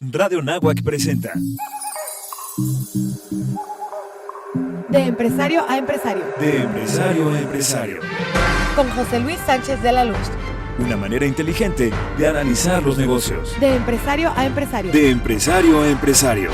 Radio Náhuac presenta De empresario a empresario. De empresario a empresario. Con José Luis Sánchez de la Luz. Una manera inteligente de analizar los negocios. De empresario a empresario. De empresario a empresario.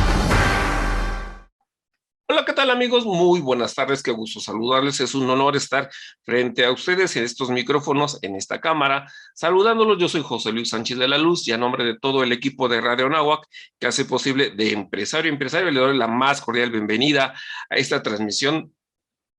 Hola, ¿qué tal, amigos? Muy buenas tardes, qué gusto saludarles. Es un honor estar frente a ustedes en estos micrófonos, en esta cámara, saludándolos. Yo soy José Luis Sánchez de la Luz y a nombre de todo el equipo de Radio Náhuac que hace posible De Empresario a Empresario, le doy la más cordial bienvenida a esta transmisión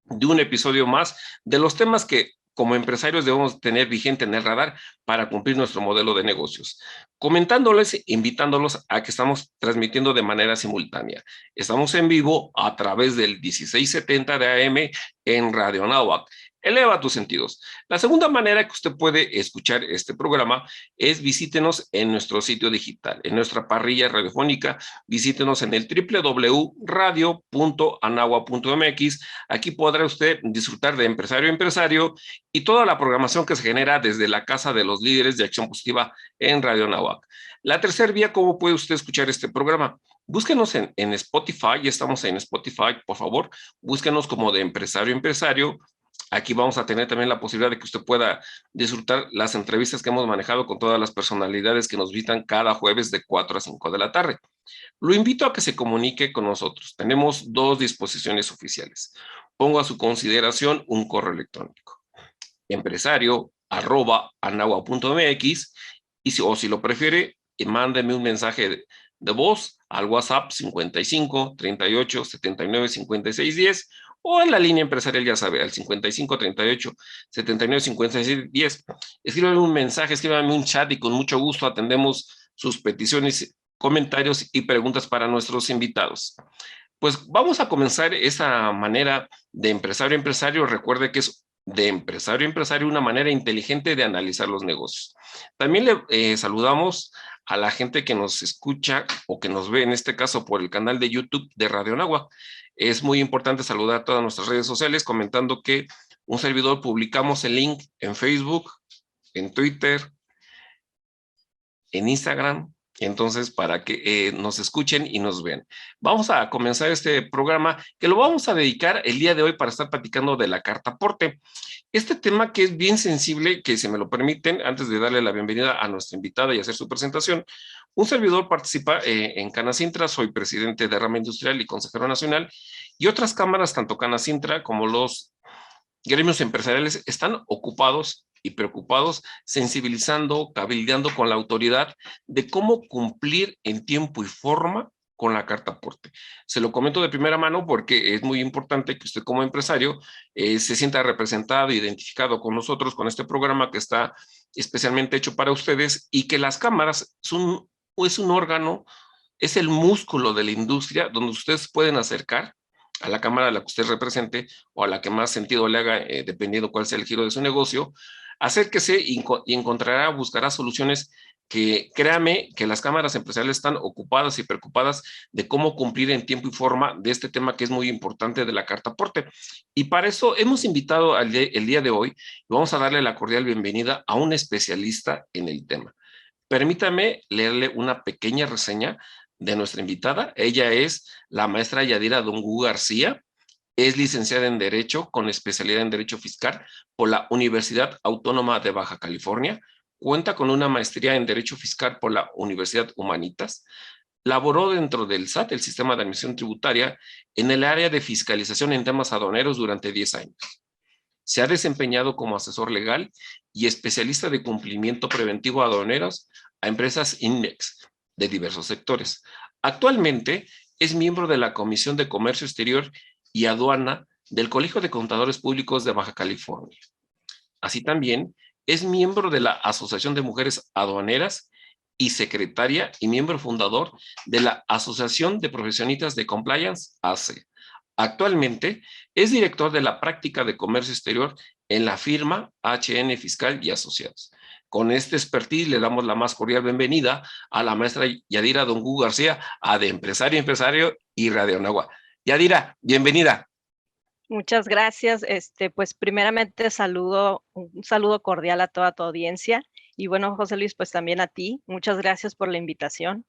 de un episodio más de los temas que como empresarios debemos tener vigente en el radar para cumplir nuestro modelo de negocios. Comentándoles, invitándolos a que estamos transmitiendo de manera simultánea. Estamos en vivo a través del 1670 de AM en Radio Náhuac. Eleva tus sentidos. La segunda manera que usted puede escuchar este programa es visítenos en nuestro sitio digital, en nuestra parrilla radiofónica. Visítenos en el www.radio.anagua.mx. Aquí podrá usted disfrutar de Empresario a Empresario y toda la programación que se genera desde la Casa de los Líderes de Acción Positiva en Radio Náhuac. La tercera vía, ¿cómo puede usted escuchar este programa? Búsquenos en Spotify, ya estamos en Spotify, por favor, búsquenos como De Empresario a Empresario. Aquí vamos a tener también la posibilidad de que usted pueda disfrutar las entrevistas que hemos manejado con todas las personalidades que nos visitan cada jueves de 4 a 5 de la tarde. Lo invito a que se comunique con nosotros. Tenemos dos disposiciones oficiales. Pongo a su consideración un correo electrónico: empresario@anagua.mx, y si lo prefiere, mándeme un mensaje de voz al WhatsApp 55 38 79 56 10 o en la línea empresarial, ya sabe, al 55 38 79 56 10. Escríbame un mensaje, escríbame un chat y con mucho gusto atendemos sus peticiones, comentarios y preguntas para nuestros invitados. Pues vamos a comenzar esa manera de empresario a empresario. Recuerde que es de empresario a empresario una manera inteligente de analizar los negocios. También le saludamos a la gente que nos escucha o que nos ve, en este caso por el canal de YouTube de Radio Náhuac. Es muy importante saludar a todas nuestras redes sociales, comentando que un servidor publicamos el link en Facebook, en Twitter, en Instagram. Entonces, para que nos escuchen y nos vean. Vamos a comenzar este programa que lo vamos a dedicar el día de hoy para estar platicando de la carta aporte. Este tema que es bien sensible, que si me lo permiten, antes de darle la bienvenida a nuestra invitada y hacer su presentación, un servidor participa en Canacintra, soy presidente de Rama Industrial y consejero nacional, y otras cámaras, tanto Canacintra como los gremios empresariales, están ocupados y preocupados, sensibilizando, cabildeando con la autoridad de cómo cumplir en tiempo y forma con la carta aporte. Se lo comento de primera mano porque es muy importante que usted como empresario se sienta representado, identificado con nosotros, con este programa que está especialmente hecho para ustedes, y que las cámaras es un órgano, es el músculo de la industria donde ustedes pueden acercar a la cámara a la que usted represente o a la que más sentido le haga, dependiendo cuál sea el giro de su negocio. Acérquese y encontrará, buscará soluciones que, créame, que las cámaras empresariales están ocupadas y preocupadas de cómo cumplir en tiempo y forma de este tema que es muy importante de la carta aporte. Y para eso hemos invitado el día de hoy, y vamos a darle la cordial bienvenida a un especialista en el tema. Permítame leerle una pequeña reseña de nuestra invitada. Ella es la maestra Yadira Dongú García. Es licenciada en Derecho con especialidad en Derecho Fiscal por la Universidad Autónoma de Baja California. Cuenta con una maestría en Derecho Fiscal por la Universidad Humanitas. Laboró dentro del SAT, el Sistema de Administración Tributaria, en el área de fiscalización en temas aduaneros durante 10 años. Se ha desempeñado como asesor legal y especialista de cumplimiento preventivo aduaneros a empresas INMEX de diversos sectores. Actualmente es miembro de la Comisión de Comercio Exterior y Aduana del Colegio de Contadores Públicos de Baja California. Así también es miembro de la Asociación de Mujeres Aduaneras y secretaria y miembro fundador de la Asociación de Profesionistas de Compliance, ACE. Actualmente es director de la práctica de comercio exterior en la firma HN Fiscal y Asociados. Con este expertise le damos la más cordial bienvenida a la maestra Yadira Dongú García, a De Empresario a Empresario y Radio Náhuac. Yadira, bienvenida. Muchas gracias. Pues primeramente un saludo cordial a toda tu audiencia. Y bueno, José Luis, pues también a ti. Muchas gracias por la invitación.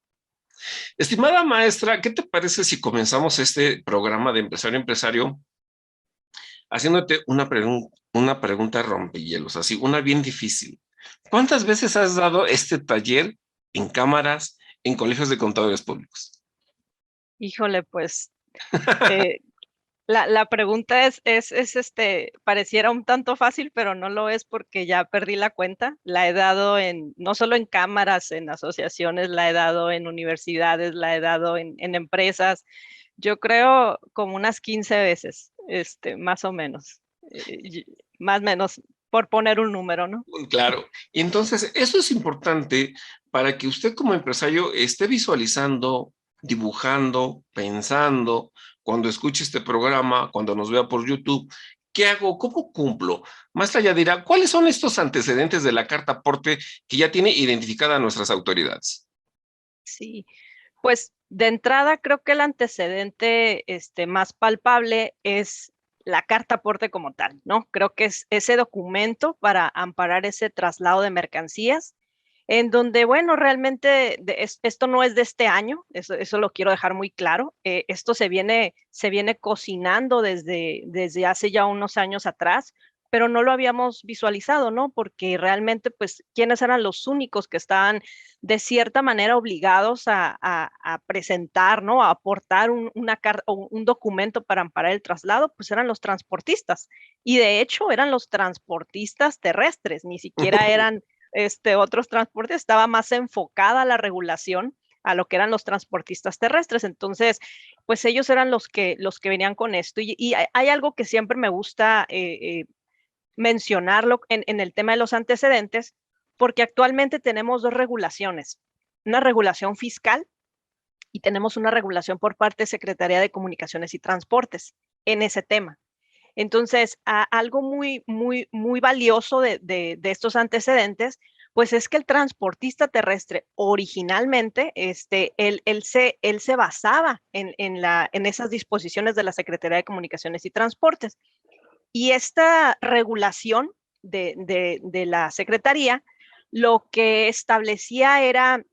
Estimada maestra, ¿qué te parece si comenzamos este programa de empresario a empresario haciéndote una pregunta rompehielos, así, una bien difícil? ¿Cuántas veces has dado este taller en cámaras, en colegios de contadores públicos? Híjole, pues eh, la pregunta pareciera un tanto fácil, pero no lo es porque ya perdí la cuenta. La he dado no solo en cámaras, en asociaciones, la he dado en universidades, la he dado en empresas. Yo creo como unas 15 veces, más o menos. Más o menos, por poner un número, ¿no? Claro. Y entonces, eso es importante para que usted como empresario esté visualizando, dibujando, pensando, cuando escuche este programa, cuando nos vea por YouTube. ¿Qué hago? ¿Cómo cumplo? Maestra ya dirá, ¿cuáles son estos antecedentes de la carta aporte que ya tiene identificada a nuestras autoridades? Sí, pues de entrada creo que el antecedente más palpable es la carta aporte como tal, ¿no? Creo que es ese documento para amparar ese traslado de mercancías, en donde, bueno, realmente esto no es de este año, eso lo quiero dejar muy claro. Esto se viene cocinando desde hace ya unos años atrás, pero no lo habíamos visualizado, ¿no? Porque realmente, pues, ¿quiénes eran los únicos que estaban de cierta manera obligados a presentar, ¿no? A aportar una carta o un documento para amparar el traslado? Pues eran los transportistas. Y de hecho eran los transportistas terrestres, ni siquiera eran otros transportes, estaba más enfocada la regulación a lo que eran los transportistas terrestres. Entonces, pues ellos eran los que venían con esto. Y hay algo que siempre me gusta mencionarlo en el tema de los antecedentes, porque actualmente tenemos dos regulaciones, una regulación fiscal y tenemos una regulación por parte de Secretaría de Comunicaciones y Transportes en ese tema. Entonces, algo muy, muy, muy valioso de estos antecedentes, pues es que el transportista terrestre originalmente, él se basaba en esas disposiciones de la Secretaría de Comunicaciones y Transportes. Y esta regulación de la Secretaría lo que establecía eran,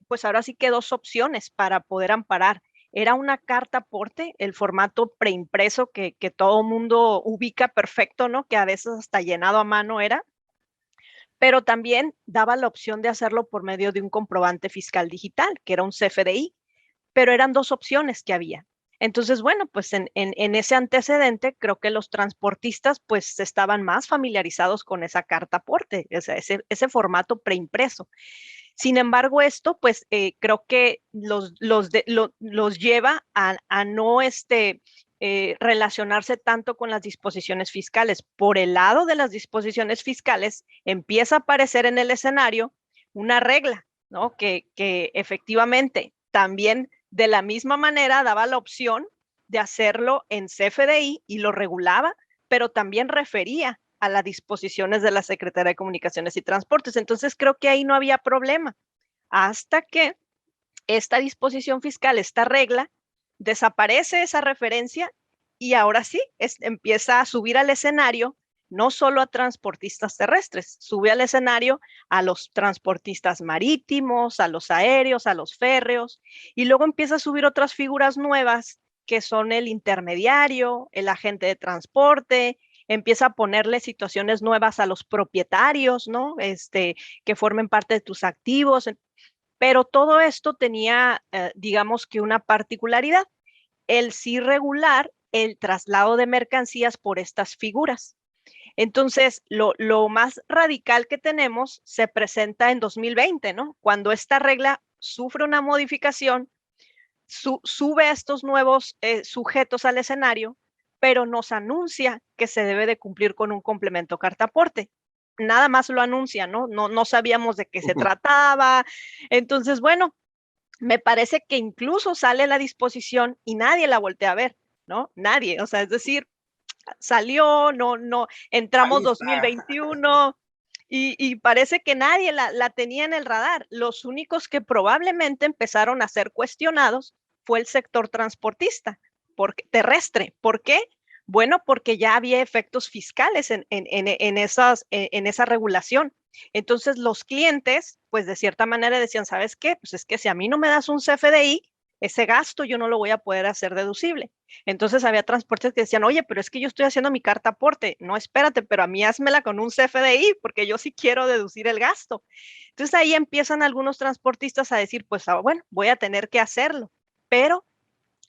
pues ahora sí que dos opciones para poder amparar. Era una carta aporte, el formato preimpreso que todo mundo ubica perfecto, ¿no? Que a veces hasta llenado a mano era, pero también daba la opción de hacerlo por medio de un comprobante fiscal digital, que era un CFDI, pero eran dos opciones que había. Entonces, bueno, pues en ese antecedente creo que los transportistas pues estaban más familiarizados con esa carta aporte, o sea, ese formato preimpreso. Sin embargo, esto pues creo que los lleva a no relacionarse tanto con las disposiciones fiscales. Por el lado de las disposiciones fiscales, empieza a aparecer en el escenario una regla, ¿no? Que efectivamente también de la misma manera daba la opción de hacerlo en CFDI y lo regulaba, pero también refería a las disposiciones de la Secretaría de Comunicaciones y Transportes. Entonces creo que ahí no había problema hasta que esta disposición fiscal, esta regla, desaparece esa referencia y ahora sí empieza a subir al escenario no solo a transportistas terrestres, sube al escenario a los transportistas marítimos, a los aéreos, a los férreos, y luego empieza a subir otras figuras nuevas que son el intermediario, el agente de transporte, empieza a ponerle situaciones nuevas a los propietarios, ¿no? Que formen parte de tus activos. Pero todo esto tenía, digamos que una particularidad, el sí regular el traslado de mercancías por estas figuras. Entonces, lo más radical que tenemos se presenta en 2020, ¿no? Cuando esta regla sufre una modificación, sube a estos nuevos sujetos al escenario, pero nos anuncia que se debe de cumplir con un complemento carta aporte. Nada más lo anuncia, ¿no? No sabíamos de qué se trataba. Entonces, bueno, me parece que incluso sale la disposición y nadie la voltea a ver, ¿no? Nadie, o sea, es decir, salió, no, entramos Ahí está. 2021 y parece que nadie la tenía en el radar. Los únicos que probablemente empezaron a ser cuestionados fue el sector transportista, terrestre. ¿Por qué? Bueno, porque ya había efectos fiscales en esa regulación. Entonces los clientes, pues de cierta manera decían, ¿sabes qué? Pues es que si a mí no me das un CFDI, ese gasto yo no lo voy a poder hacer deducible. Entonces había transportes que decían, oye, pero es que yo estoy haciendo mi carta aporte. No, espérate, pero a mí házmela con un CFDI porque yo sí quiero deducir el gasto. Entonces ahí empiezan algunos transportistas a decir, pues bueno, voy a tener que hacerlo, pero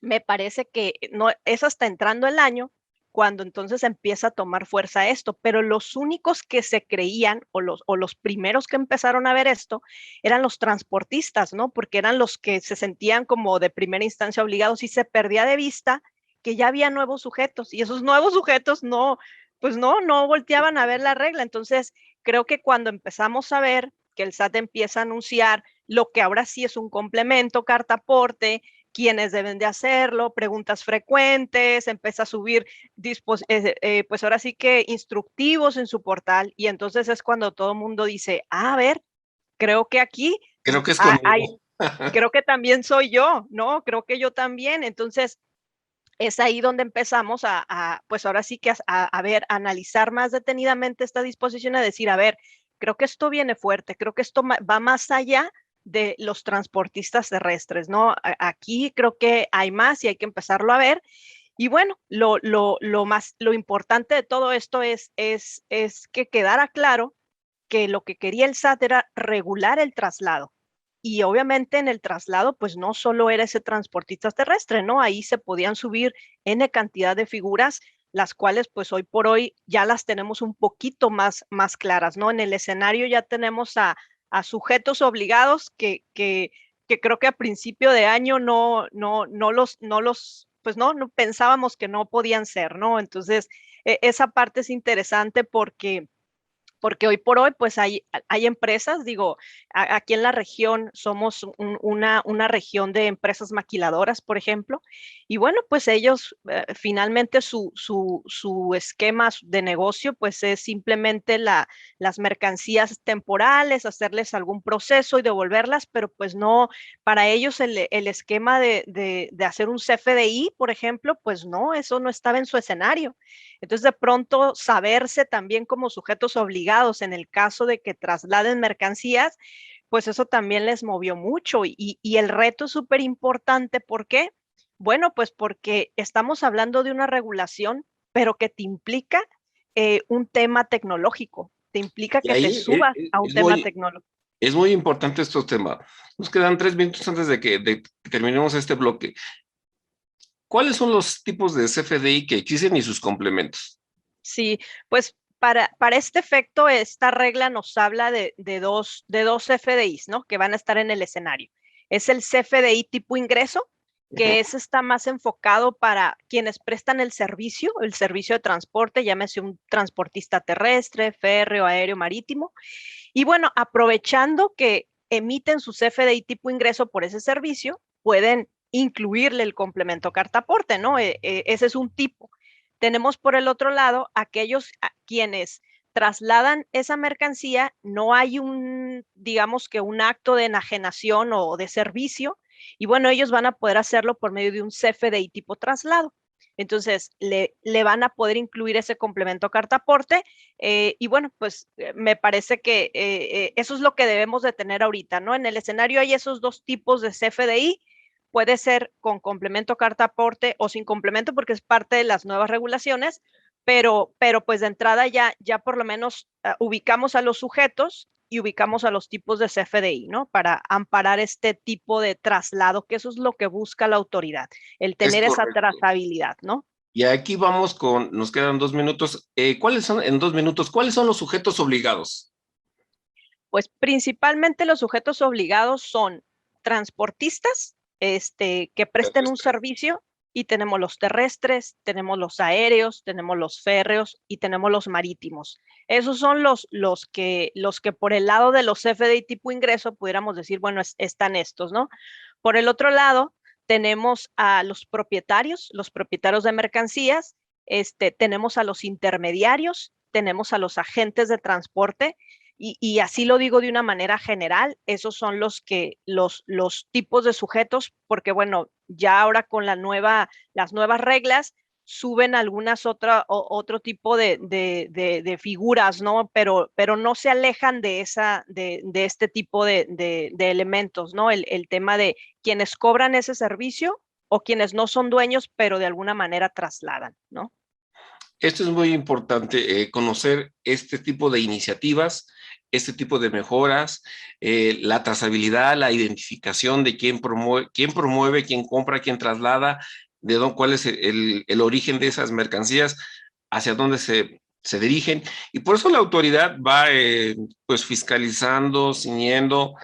me parece que no es hasta entrando el año cuando entonces empieza a tomar fuerza esto, pero los únicos que se creían o los primeros que empezaron a ver esto eran los transportistas, ¿no? Porque eran los que se sentían como de primera instancia obligados y se perdía de vista que ya había nuevos sujetos y esos nuevos sujetos no, pues no volteaban a ver la regla. Entonces, creo que cuando empezamos a ver que el SAT empieza a anunciar lo que ahora sí es un complemento, carta aporte, quiénes deben de hacerlo, preguntas frecuentes, empieza a subir, pues ahora sí que instructivos en su portal y entonces es cuando todo el mundo dice, a ver, creo que aquí Creo que es hay, conmigo. creo que también soy yo, ¿no? Creo que yo también. Entonces, es ahí donde empezamos pues ahora sí que a ver, a analizar más detenidamente esta disposición, a decir, a ver, creo que esto viene fuerte, creo que esto va más allá de los transportistas terrestres, ¿no? Aquí creo que hay más y hay que empezarlo a ver. Y bueno, lo importante de todo esto es que quedara claro que lo que quería el SAT era regular el traslado. Y obviamente en el traslado, pues no solo era ese transportista terrestre, ¿no? Ahí se podían subir N cantidad de figuras, las cuales pues hoy por hoy ya las tenemos un poquito más claras, ¿no? En el escenario ya tenemos a sujetos obligados que creo que a principio de año pues no pensábamos que no podían ser, ¿no? Entonces, esa parte es interesante porque hoy por hoy pues hay empresas, digo, aquí en la región somos una región de empresas maquiladoras, por ejemplo, y bueno, pues ellos finalmente su esquema de negocio pues es simplemente las mercancías temporales, hacerles algún proceso y devolverlas, pero pues no, para ellos el esquema de hacer un CFDI, por ejemplo, pues no, eso no estaba en su escenario. Entonces, de pronto, saberse también como sujetos obligados en el caso de que trasladen mercancías, pues eso también les movió mucho y el reto es súper importante. ¿Por qué? Bueno, pues porque estamos hablando de una regulación, pero que te implica un tema tecnológico, te implica Y que te ahí subas a un tema tecnológico. es muy importante estos temas. Nos quedan 3 minutos antes de que terminemos este bloque. ¿Cuáles son los tipos de CFDI que existen y sus complementos? Sí, pues para este efecto, esta regla nos habla de dos CFDIs, ¿no? Que van a estar en el escenario. Es el CFDI tipo ingreso, que está más enfocado para quienes prestan el servicio de transporte, llámese un transportista terrestre, férreo, aéreo, marítimo. Y bueno, aprovechando que emiten su CFDI tipo ingreso por ese servicio, pueden incluirle el complemento carta aporte, ¿no? Ese es un tipo. Tenemos por el otro lado aquellos a quienes trasladan esa mercancía, no hay digamos que un acto de enajenación o de servicio, y bueno, ellos van a poder hacerlo por medio de un CFDI tipo traslado. Entonces, le van a poder incluir ese complemento carta aporte y bueno, pues me parece que eso es lo que debemos de tener ahorita, ¿no? En el escenario hay esos dos tipos de CFDI, puede ser con complemento carta aporte o sin complemento porque es parte de las nuevas regulaciones, pero pues de entrada ya por lo menos ubicamos a los sujetos y ubicamos a los tipos de CFDI, ¿no? Para amparar este tipo de traslado, que eso es lo que busca la autoridad, el Es tener esa correcto. trazabilidad, ¿no? Y aquí vamos nos quedan 2 minutos. En 2 minutos, cuáles son los sujetos obligados? Pues principalmente los sujetos obligados son transportistas, que presten un Terrestres. servicio y tenemos los terrestres, tenemos los aéreos, tenemos los férreos y tenemos los marítimos. Esos son los que por el lado de los FDI tipo ingreso pudiéramos decir, bueno, están estos, ¿no? Por el otro lado, tenemos a los propietarios de mercancías, tenemos a los intermediarios, tenemos a los agentes de transporte y así lo digo de una manera general, esos son los tipos de sujetos, porque bueno, ya ahora con las nuevas reglas, suben algunas otro tipo de figuras, ¿no? Pero no se alejan de este tipo de elementos, ¿no? El tema de quienes cobran ese servicio o quienes no son dueños, pero de alguna manera trasladan, ¿no? Esto es muy importante, conocer este tipo de iniciativas, este tipo de mejoras, la trazabilidad, la identificación de quién promueve, quién compra, quién traslada, cuál es el origen de esas mercancías, hacia dónde se dirigen. Y por eso la autoridad va pues fiscalizando, ciñendo,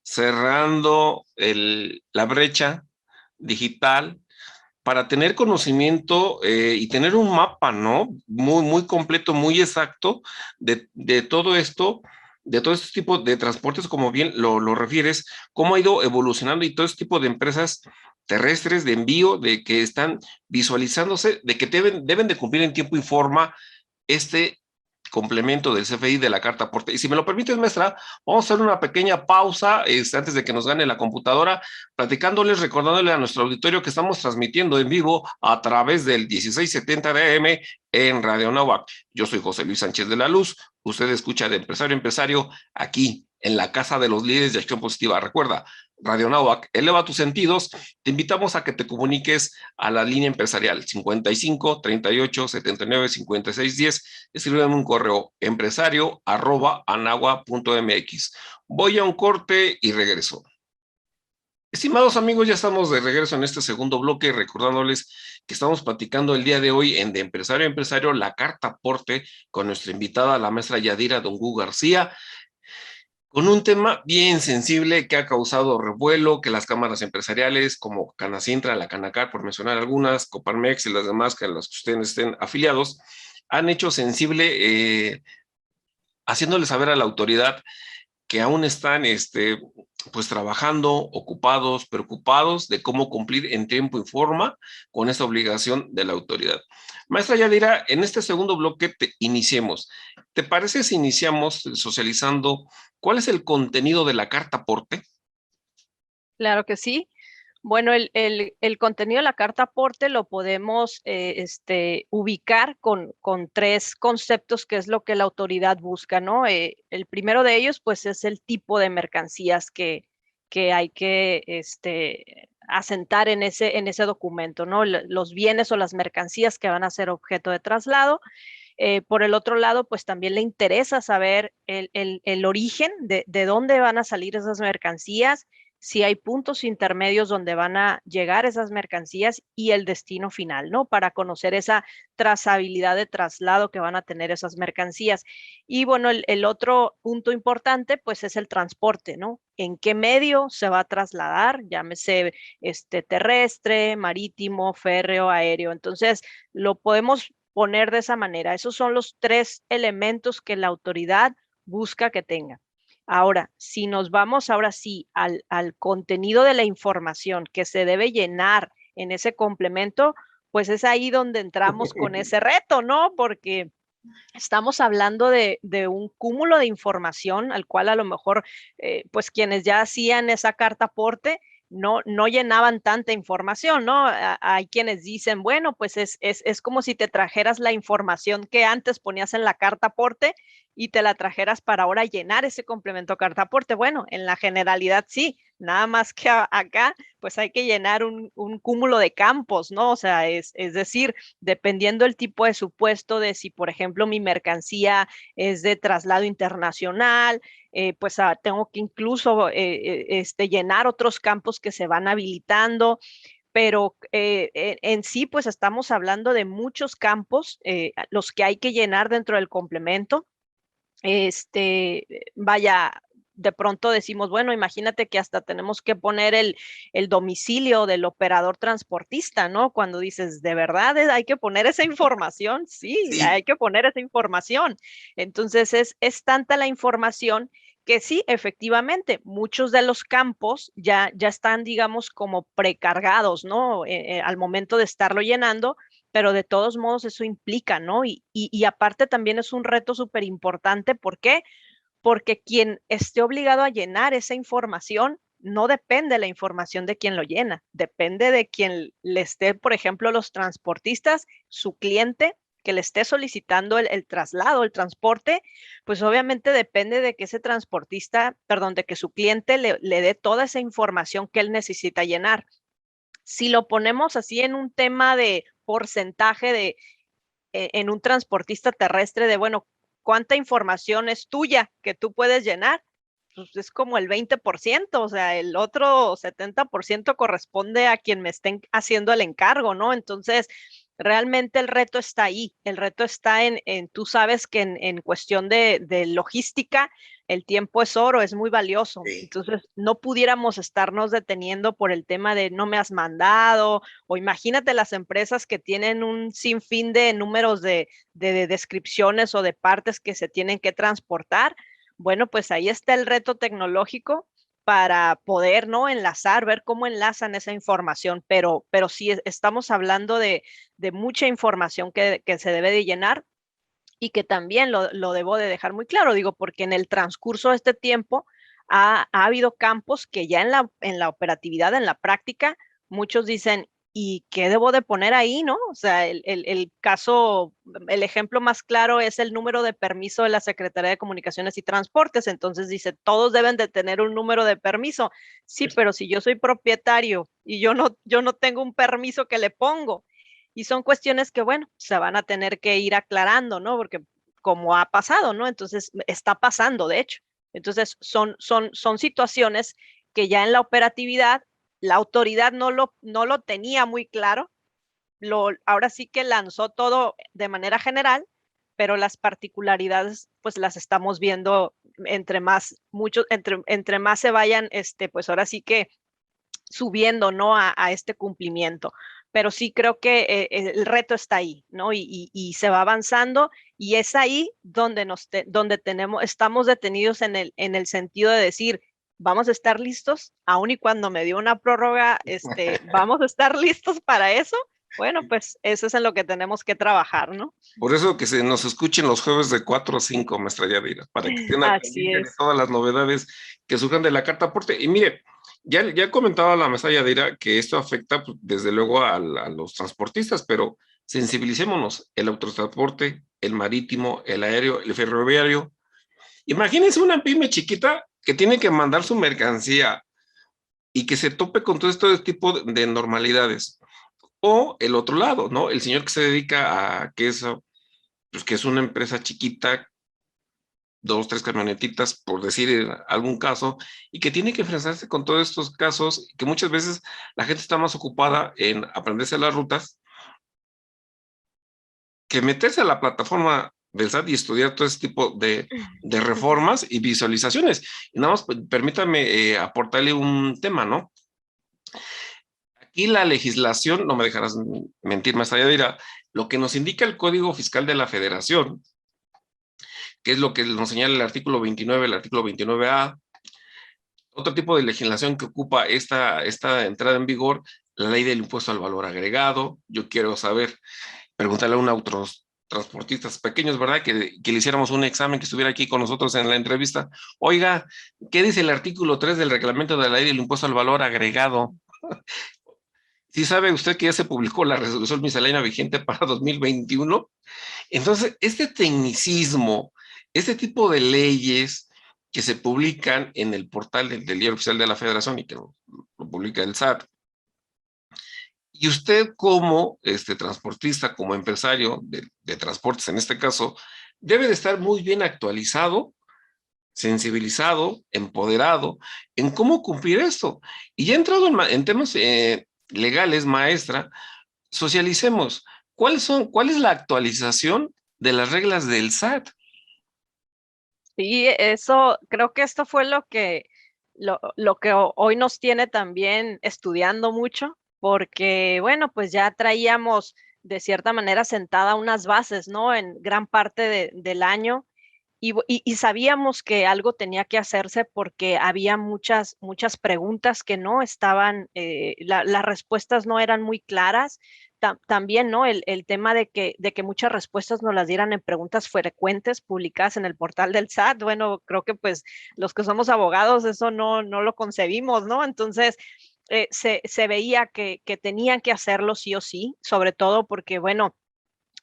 cerrando la brecha digital para tener conocimiento y tener un mapa, ¿no? Muy, muy completo, muy exacto de todo esto, de todo este tipo de transportes, como bien lo refieres, cómo ha ido evolucionando y todo este tipo de empresas terrestres de envío, de que están visualizándose, de que deben de cumplir en tiempo y forma este complemento del CFDI de la carta aporte. Y si me lo permites, maestra, vamos a hacer una pequeña pausa antes de que nos gane la computadora, platicándoles, recordándole a nuestro auditorio que estamos transmitiendo en vivo a través del 1670 de AM en Radio Náhuac. Yo soy José Luis Sánchez de la Luz. Usted escucha de Empresario a Empresario aquí en la Casa de los Líderes de Acción Positiva. Recuerda, Radio Náhuac, eleva tus sentidos. Te invitamos a que te comuniques a la línea empresarial 55 38 79 56 10. Escríbeme un correo empresario@anagua.mx. Voy a un corte y regreso. Estimados amigos, ya estamos de regreso en este segundo bloque, recordándoles que estamos platicando el día de hoy en De Empresario a Empresario, la carta aporte, con nuestra invitada, la maestra Yadira Dongu García, con un tema bien sensible que ha causado revuelo, que las cámaras empresariales como Canacintra, la Canacar, por mencionar algunas, Coparmex y las demás que a las que ustedes estén afiliados, han hecho sensible, haciéndole saber a la autoridad que aún están pues trabajando, ocupados, preocupados de cómo cumplir en tiempo y forma con esta obligación de la autoridad. Maestra Yadira, en este segundo bloque iniciemos. ¿Te parece si iniciamos socializando cuál es el contenido de la carta aporte? Claro que sí. Bueno, el contenido de la carta aporte lo podemos ubicar con tres conceptos, que es lo que la autoridad busca, ¿no? El primero de ellos, pues, es el tipo de mercancías que hay que asentar en ese documento, ¿no? Los bienes o las mercancías que van a ser objeto de traslado. Por el otro lado, pues también le interesa saber el origen de dónde van a salir esas mercancías, si hay puntos intermedios donde van a llegar esas mercancías y el destino final, ¿no? Para conocer esa trazabilidad de traslado que van a tener esas mercancías. Y bueno, el otro punto importante, pues, es el transporte, ¿no? ¿En qué medio se va a trasladar? Llámese terrestre, marítimo, férreo, aéreo. Entonces, lo podemos poner de esa manera. Esos son los tres elementos que la autoridad busca que tenga. Ahora, si nos vamos ahora sí al contenido de la información que se debe llenar en ese complemento, pues es ahí donde entramos con ese reto, ¿no? Porque estamos hablando de un cúmulo de información al cual a lo mejor, pues quienes ya hacían esa carta aporte, no llenaban tanta información, ¿no? Hay quienes dicen, bueno, pues es como si te trajeras la información que antes ponías en la carta aporte y te la trajeras para ahora llenar ese complemento carta aporte. Bueno, en la generalidad sí, nada más que acá, pues hay que llenar un cúmulo de campos, ¿no? O sea, es decir, dependiendo el tipo de supuesto de si, por ejemplo, mi mercancía es de traslado internacional, pues tengo que incluso llenar otros campos que se van habilitando, pero en sí, pues estamos hablando de muchos campos, los que hay que llenar dentro del complemento. Vaya, de pronto decimos, bueno, imagínate que hasta tenemos que poner el domicilio del operador transportista, ¿no? Cuando dices, ¿de verdad hay que poner esa información? Sí, Sí. hay que poner esa información. Entonces, es tanta la información que sí, efectivamente, muchos de los campos ya están, digamos, como precargados, ¿no? Al momento de estarlo llenando, pero de todos modos eso implica, ¿no? Y aparte también es un reto súper importante. ¿Por qué? Porque quien esté obligado a llenar esa información no depende la información de quien lo llena, depende de quien le esté, por ejemplo, los transportistas, su cliente que le esté solicitando el traslado, el transporte, pues obviamente depende de que ese transportista, perdón, de que su cliente le dé toda esa información que él necesita llenar. Si lo ponemos así en un tema de porcentaje en un transportista terrestre de, bueno, ¿cuánta información es tuya que tú puedes llenar? Pues es como el 20%, o sea, el otro 70% corresponde a quien me estén haciendo el encargo, ¿no? Entonces, realmente el reto está ahí, el reto está tú sabes que en cuestión de logística, el tiempo es oro, es muy valioso. Entonces, no pudiéramos estarnos deteniendo por el tema de no me has mandado, o imagínate las empresas que tienen un sinfín de números de descripciones o de partes que se tienen que transportar. Bueno, pues ahí está el reto tecnológico para poder, ¿no? Enlazar, ver cómo enlazan esa información, pero sí estamos hablando de mucha información que se debe de llenar y que también lo debo de dejar muy claro, digo, porque en el transcurso de este tiempo ha habido campos que ya en la operatividad, en la práctica, muchos dicen, ¿y qué debo de poner ahí, no? O sea, el caso, el ejemplo más claro es el número de permiso de la Secretaría de Comunicaciones y Transportes. Entonces dice, todos deben de tener un número de permiso. Sí, pero si yo soy propietario y yo no tengo un permiso que le pongo, y son cuestiones que, bueno, se van a tener que ir aclarando, ¿no? Porque como ha pasado, ¿no? Entonces, está pasando, de hecho. Entonces, son situaciones que ya en la operatividad la autoridad no lo tenía muy claro, ahora sí que lanzó todo de manera general, pero las particularidades pues las estamos viendo entre más, entre más se vayan, pues ahora sí que subiendo, ¿no? A este cumplimiento. Pero sí creo que el reto está ahí, ¿no? Y se va avanzando y es ahí donde, donde estamos detenidos en el sentido de decir, vamos a estar listos, aun y cuando me dio una prórroga, vamos a estar listos para eso. Bueno, pues eso es en lo que tenemos que trabajar, ¿no? Por eso que se nos escuchen los jueves de 4 a 5, maestra Yadira, para que estén al Así pendiente de es. todas las novedades que surjan de la carta aporte. Y mire, ya comentaba la maestra Yadira que esto afecta pues, desde luego a los transportistas, pero sensibilicémonos, el autotransporte, el marítimo, el aéreo, el ferroviario. Imagínense una pyme chiquita que tiene que mandar su mercancía y que se tope con todo este tipo de normalidades. O el otro lado, ¿no? El señor que se dedica a que es, pues, que es una empresa chiquita, 2, 3 camionetitas, por decir algún caso, y que tiene que enfrentarse con todos estos casos, que muchas veces la gente está más ocupada en aprenderse las rutas que meterse a la plataforma del SAT y estudiar todo ese tipo de reformas y visualizaciones. Y nada más permítame aportarle un tema, ¿no? Aquí la legislación, no me dejarás mentir más allá, dirá, lo que nos indica el Código Fiscal de la Federación, que es lo que nos señala el artículo 29, el artículo 29A, otro tipo de legislación que ocupa esta entrada en vigor, la ley del impuesto al valor agregado. Yo quiero saber, preguntarle a un transportistas pequeños, ¿verdad? Que le hiciéramos un examen, que estuviera aquí con nosotros en la entrevista. Oiga, ¿qué dice el artículo 3 del reglamento de la ley del impuesto al valor agregado? ¿Sí sabe usted que ya se publicó la resolución miscelánea vigente para 2021? Entonces, este tecnicismo, este tipo de leyes que se publican en el portal del Diario Oficial de la Federación y que lo publica el SAT, y usted como transportista, como empresario de transportes en este caso, debe de estar muy bien actualizado, sensibilizado, empoderado en cómo cumplir esto. Y ya entrado en temas legales, maestra, socialicemos. ¿Cuál es la actualización de las reglas del SAT? Sí, eso, creo que esto fue lo que hoy nos tiene también estudiando mucho, porque, bueno, pues ya traíamos de cierta manera sentada unas bases, ¿no? En gran parte del año y sabíamos que algo tenía que hacerse porque había muchas preguntas que no estaban, las respuestas no eran muy claras. También, ¿no? El tema de que muchas respuestas nos las dieran en preguntas frecuentes publicadas en el portal del SAT. Bueno, creo que pues los que somos abogados eso no lo concebimos, ¿no? Entonces, se veía que tenían que hacerlo sí o sí, sobre todo porque, bueno,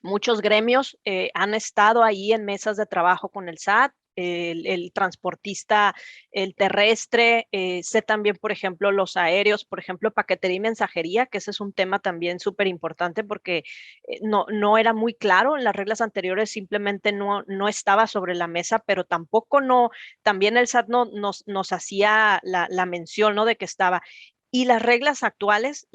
muchos gremios han estado ahí en mesas de trabajo con el SAT, el transportista, el terrestre, sé también, por ejemplo, los aéreos, por ejemplo, paquetería y mensajería, que ese es un tema también súper importante porque no era muy claro en las reglas anteriores, simplemente no estaba sobre la mesa, pero tampoco también el SAT nos hacía la mención, ¿no? De que estaba. Y las reglas actuales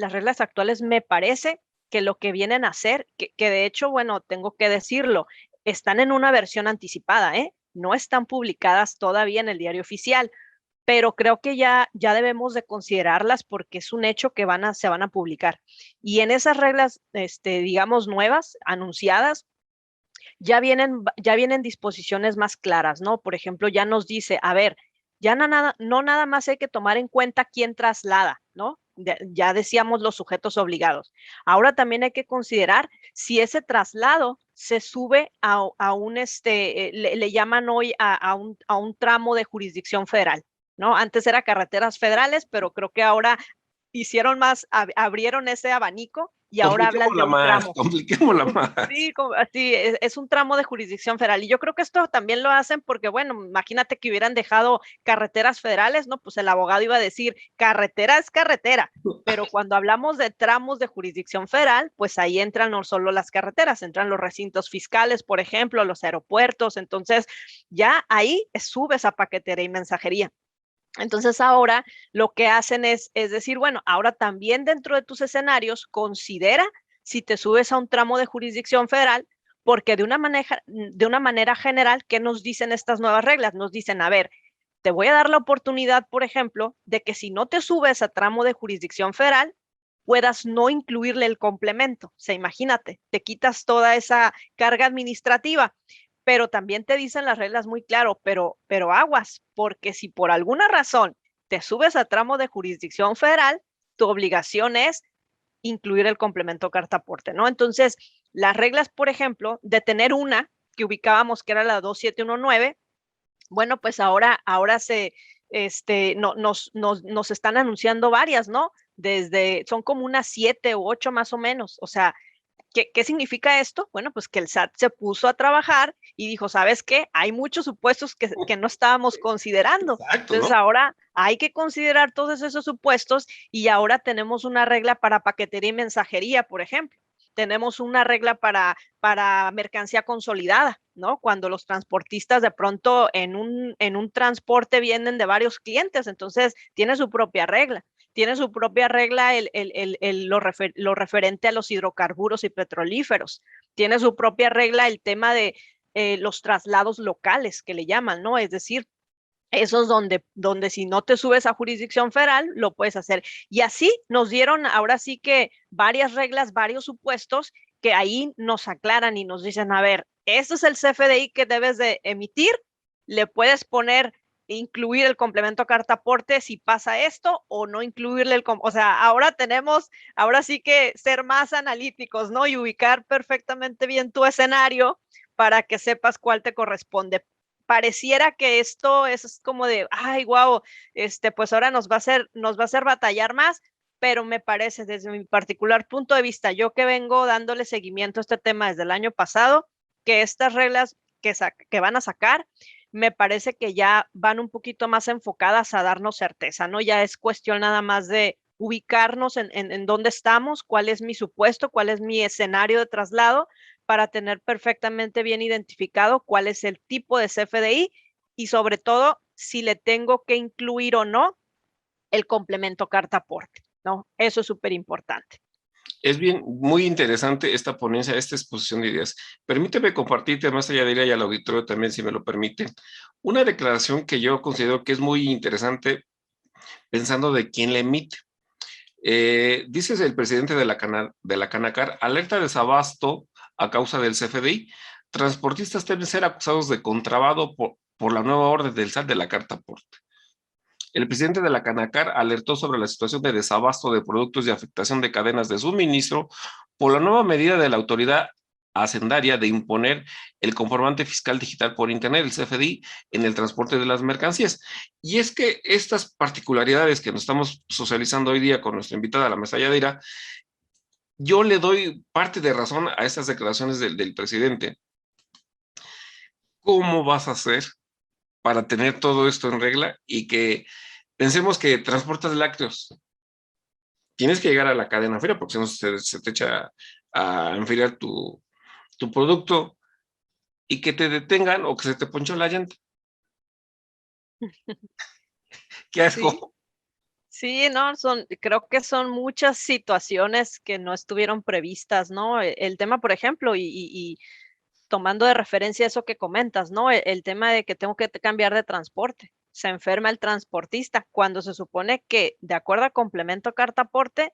me parece que lo que vienen a hacer, que de hecho, bueno, tengo que decirlo, están en una versión anticipada, ¿eh? No están publicadas todavía en el diario oficial, pero creo que ya debemos de considerarlas porque es un hecho que se van a publicar. Y en esas reglas, digamos, nuevas, anunciadas, ya vienen disposiciones más claras, ¿no? Por ejemplo, ya nos dice, a ver, ya no nada más hay que tomar en cuenta quién traslada, ¿no? Ya decíamos los sujetos obligados. Ahora también hay que considerar si ese traslado se sube a un, le llaman hoy a un tramo de jurisdicción federal, ¿no? Antes era carreteras federales, pero creo que ahora hicieron más, abrieron ese abanico y ahora hablan de Compliquémosla un más, tramo. compliquémosla más. Sí, así es un tramo de jurisdicción federal. Y yo creo que esto también lo hacen porque, bueno, imagínate que hubieran dejado carreteras federales, ¿no? Pues el abogado iba a decir, carretera es carretera. Pero cuando hablamos de tramos de jurisdicción federal, pues ahí entran no solo las carreteras, entran los recintos fiscales, por ejemplo, los aeropuertos. Entonces, ya ahí sube esa paquetería y mensajería. Entonces ahora lo que hacen es decir, bueno, ahora también dentro de tus escenarios considera si te subes a un tramo de jurisdicción federal, porque de una manera general, ¿qué nos dicen estas nuevas reglas? Nos dicen, a ver, te voy a dar la oportunidad, por ejemplo, de que si no te subes a tramo de jurisdicción federal, puedas no incluirle el complemento. O sea, imagínate, te quitas toda esa carga administrativa, pero también te dicen las reglas muy claro, pero aguas, porque si por alguna razón te subes a tramo de jurisdicción federal, tu obligación es incluir el complemento carta aporte, ¿no? Entonces, las reglas, por ejemplo, de tener una que ubicábamos que era la 2719, bueno, pues ahora nos están anunciando varias, ¿no? Son como unas 7 u 8 más o menos, o sea, ¿qué significa esto? Bueno, pues que el SAT se puso a trabajar y dijo, ¿sabes qué? Hay muchos supuestos que no estábamos considerando. Exacto, Entonces ¿no? ahora hay que considerar todos esos supuestos y ahora tenemos una regla para paquetería y mensajería, por ejemplo. Tenemos una regla para mercancía consolidada, ¿no? Cuando los transportistas de pronto en un transporte vienen de varios clientes, entonces tiene su propia regla. Tiene su propia regla lo referente a los hidrocarburos y petrolíferos. Tiene su propia regla el tema de los traslados locales que le llaman, ¿no? Es decir, esos donde si no te subes a jurisdicción federal, lo puedes hacer. Y así nos dieron ahora sí que varias reglas, varios supuestos que ahí nos aclaran y nos dicen, a ver, este es el CFDI que debes de emitir, le puedes poner incluir el complemento carta aporte si pasa esto o no incluirle o sea, ahora sí que ser más analíticos, ¿no? Y ubicar perfectamente bien tu escenario para que sepas cuál te corresponde. Pareciera que esto es como de, ay, wow, pues ahora nos va a hacer batallar más, pero me parece desde mi particular punto de vista, yo que vengo dándole seguimiento a este tema desde el año pasado, que estas reglas que van a sacar, me parece que ya van un poquito más enfocadas a darnos certeza, ¿no? Ya es cuestión nada más de ubicarnos en dónde estamos, cuál es mi supuesto, cuál es mi escenario de traslado, para tener perfectamente bien identificado cuál es el tipo de CFDI y sobre todo si le tengo que incluir o no el complemento carta aporte, ¿no? Eso es súper importante. Es bien, muy interesante esta ponencia, esta exposición de ideas. Permíteme compartirte, más allá de ir al auditorio también, si me lo permite, una declaración que yo considero que es muy interesante pensando de quién la emite. Dice el presidente de la Canacar, alerta desabasto a causa del CFDI. transportistas deben ser acusados de contrabando por la nueva orden del SAT de la carta aporte. El presidente de la Canacar alertó sobre la situación de desabasto de productos y afectación de cadenas de suministro por la nueva medida de la autoridad hacendaria de imponer el comprobante fiscal digital por Internet, el CFDI, en el transporte de las mercancías. Y es que estas particularidades que nos estamos socializando hoy día con nuestra invitada, la mesa Yadira, yo le doy parte de razón a estas declaraciones del presidente. ¿Cómo vas a hacer para tener todo esto en regla y que pensemos que transportas lácteos? Tienes que llegar a la cadena fría porque si no se te echa a enfriar tu producto y que te detengan o que se te ponchó la llanta. ¿Qué hago? Sí, no, creo que son muchas situaciones que no estuvieron previstas, ¿no? El tema, por ejemplo, y tomando de referencia eso que comentas, ¿no? El tema de que tengo que cambiar de transporte. Se enferma el transportista cuando se supone que, de acuerdo a complemento carta aporte,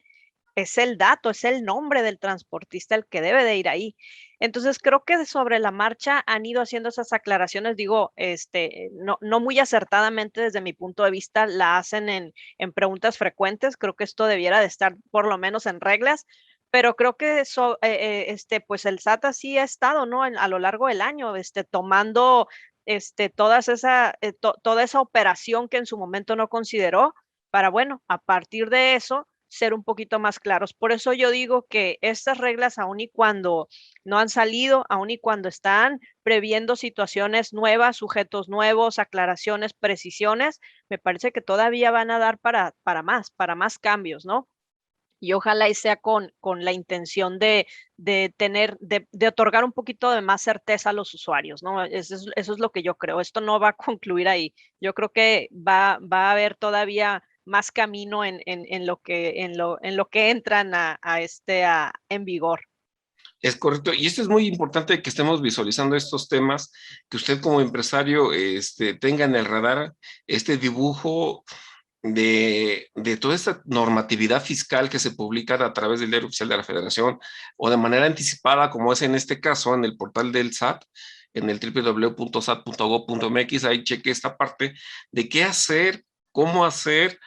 es el dato, es el nombre del transportista el que debe de ir ahí. Entonces, creo que sobre la marcha han ido haciendo esas aclaraciones, digo, no muy acertadamente desde mi punto de vista, la hacen en preguntas frecuentes. Creo que esto debiera de estar por lo menos en reglas, pero creo que eso, pues el SAT así ha estado, ¿no? A lo largo del año, tomando toda esa operación que en su momento no consideró para, bueno, a partir de eso, ser un poquito más claros. Por eso yo digo que estas reglas, aun y cuando no han salido, aun y cuando están previendo situaciones nuevas, sujetos nuevos, aclaraciones, precisiones, me parece que todavía van a dar para más cambios, ¿no? Y ojalá y sea con la intención de otorgar un poquito de más certeza a los usuarios, ¿no? Eso es lo que yo creo. Esto no va a concluir ahí. Yo creo que va a haber todavía más camino en lo que entran en vigor. Es correcto. Y esto es muy importante que estemos visualizando estos temas, que usted como empresario tenga en el radar este dibujo de toda esta normatividad fiscal que se publica a través del Diario Oficial de la Federación o de manera anticipada, como es en este caso en el portal del SAT, en el www.sat.gov.mx, ahí cheque esta parte de qué hacer, cómo hacer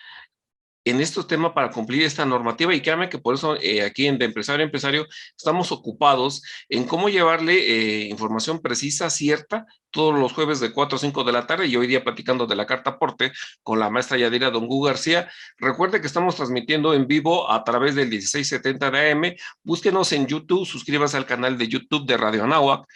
en estos temas para cumplir esta normativa. Y créanme que por eso aquí en De Empresario a Empresario estamos ocupados en cómo llevarle información precisa, cierta, todos los jueves de 4 a 5 de la tarde, y hoy día platicando de la carta aporte con la maestra Yadira Don Gu García. Recuerde que estamos transmitiendo en vivo a través del 1670 de AM. Búsquenos en YouTube, suscríbase al canal de YouTube de Radio Anáhuac,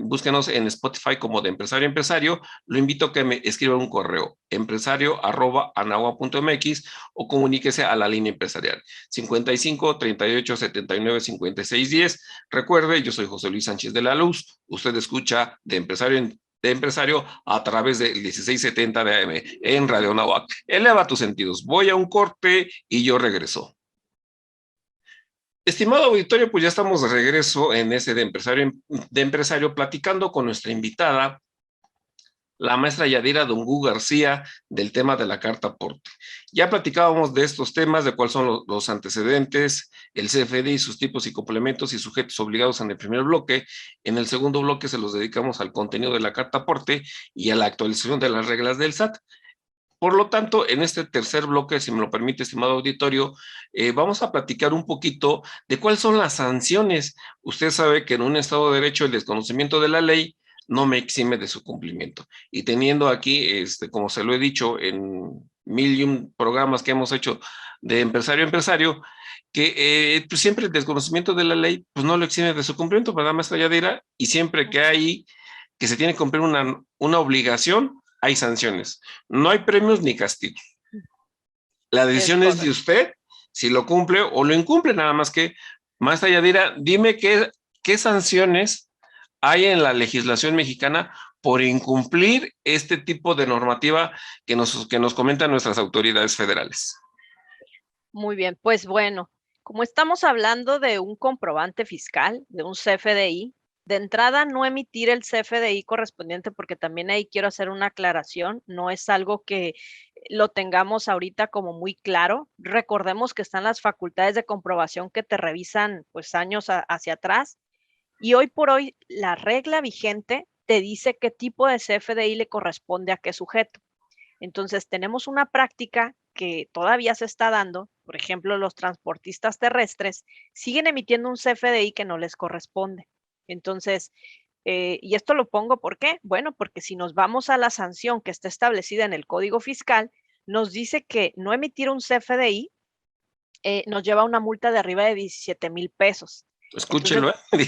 búsquenos en Spotify como De Empresario a Empresario. Lo invito a que me escriba un correo, empresario@anahuac.mx, o comuníquese a la línea empresarial 55 38 79 56 10. Recuerde, yo soy José Luis Sánchez de la Luz. Usted escucha de empresario a través del 1670 de AM en Radio Anáhuac. Eleva tus sentidos. Voy a un corte y yo regreso. Estimado auditorio, pues ya estamos de regreso en ese de empresario platicando con nuestra invitada, la maestra Yadira Don Gu García, del tema de la carta aporte. Ya platicábamos de estos temas, de cuáles son los antecedentes, el CFDI, sus tipos y complementos y sujetos obligados en el primer bloque. En el segundo bloque se los dedicamos al contenido de la carta aporte y a la actualización de las reglas del SAT. Por lo tanto, en este tercer bloque, si me lo permite, estimado auditorio, vamos a platicar un poquito de cuáles son las sanciones. Usted sabe que en un Estado de Derecho el desconocimiento de la ley no me exime de su cumplimiento. Y teniendo aquí, como se lo he dicho en 1001 programas que hemos hecho de empresario a empresario, que pues siempre el desconocimiento de la ley pues no lo exime de su cumplimiento, ¿verdad, maestra Yadira? Y siempre que hay que se tiene que cumplir una obligación, hay sanciones. No hay premios ni castigos. La decisión es de usted si lo cumple o lo incumple, nada más que, maestra Yadira, dime qué sanciones hay en la legislación mexicana por incumplir este tipo de normativa que nos comentan nuestras autoridades federales. Muy bien, pues bueno, como estamos hablando de un comprobante fiscal, de un CFDI, de entrada no emitir el CFDI correspondiente, porque también ahí quiero hacer una aclaración, no es algo que lo tengamos ahorita como muy claro. Recordemos que están las facultades de comprobación que te revisan pues años hacia atrás. Y hoy por hoy la regla vigente te dice qué tipo de CFDI le corresponde a qué sujeto. Entonces tenemos una práctica que todavía se está dando. Por ejemplo, los transportistas terrestres siguen emitiendo un CFDI que no les corresponde. Entonces, y esto lo pongo, ¿por qué? Bueno, porque si nos vamos a la sanción que está establecida en el Código Fiscal, nos dice que no emitir un CFDI nos lleva a una multa de arriba de 17,000 pesos. Escúchenlo, ¿eh?